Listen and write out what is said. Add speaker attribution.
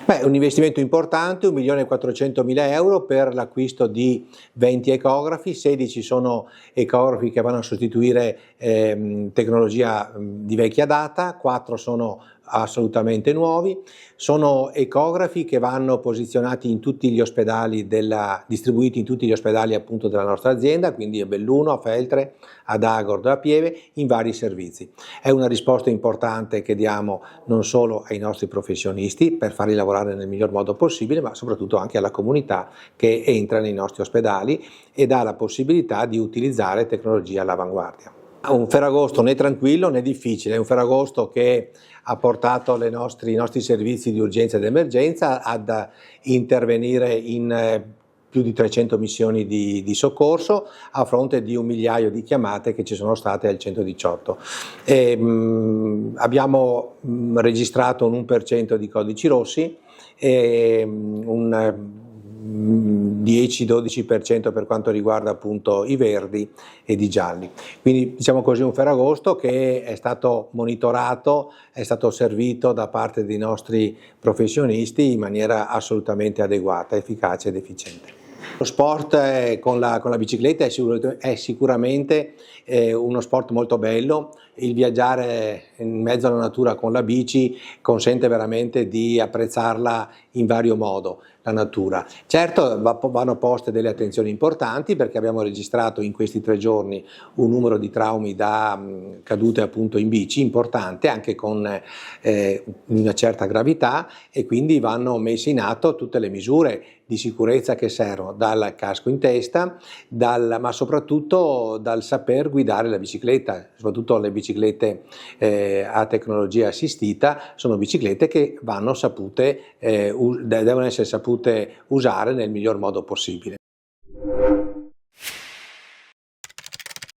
Speaker 1: Beh, un investimento importante, 1.400.000 euro per l'acquisto di 20 ecografi, 16 sono ecografi che vanno a sostituire tecnologia di vecchia data, 4 sono assolutamente nuovi, sono ecografi che vanno posizionati in tutti gli ospedali, distribuiti in tutti gli ospedali appunto della nostra azienda, quindi a Belluno, a Feltre, ad Agordo e a Pieve, in vari servizi. È una risposta importante che diamo non solo ai nostri professionisti per farli lavorare nel miglior modo possibile, ma soprattutto anche alla comunità che entra nei nostri ospedali e dà la possibilità di utilizzare tecnologia all'avanguardia. Un Ferragosto né tranquillo né difficile, è un Ferragosto che ha portato i nostri servizi di urgenza ed emergenza ad intervenire in più di 300 missioni di soccorso a fronte di 1 migliaio di chiamate che ci sono state al 118. Abbiamo registrato un 1% di codici rossi e un 10-12% per quanto riguarda appunto i verdi ed i gialli. Quindi diciamo così un Ferragosto che è stato monitorato, è stato servito da parte dei nostri professionisti in maniera assolutamente adeguata, efficace ed efficiente. Lo sport con la bicicletta è sicuramente uno sport molto bello. Il viaggiare in mezzo alla natura con la bici consente veramente di apprezzarla in vario modo, la natura. Certo vanno poste delle attenzioni importanti perché abbiamo registrato in questi 3 giorni un numero di traumi da cadute appunto in bici importante, anche con una certa gravità, e quindi vanno messe in atto tutte le misure di sicurezza che servono, dal casco in testa, ma soprattutto dal saper guidare la bicicletta, soprattutto le biciclette a tecnologia assistita sono biciclette che devono essere sapute usare nel miglior modo possibile.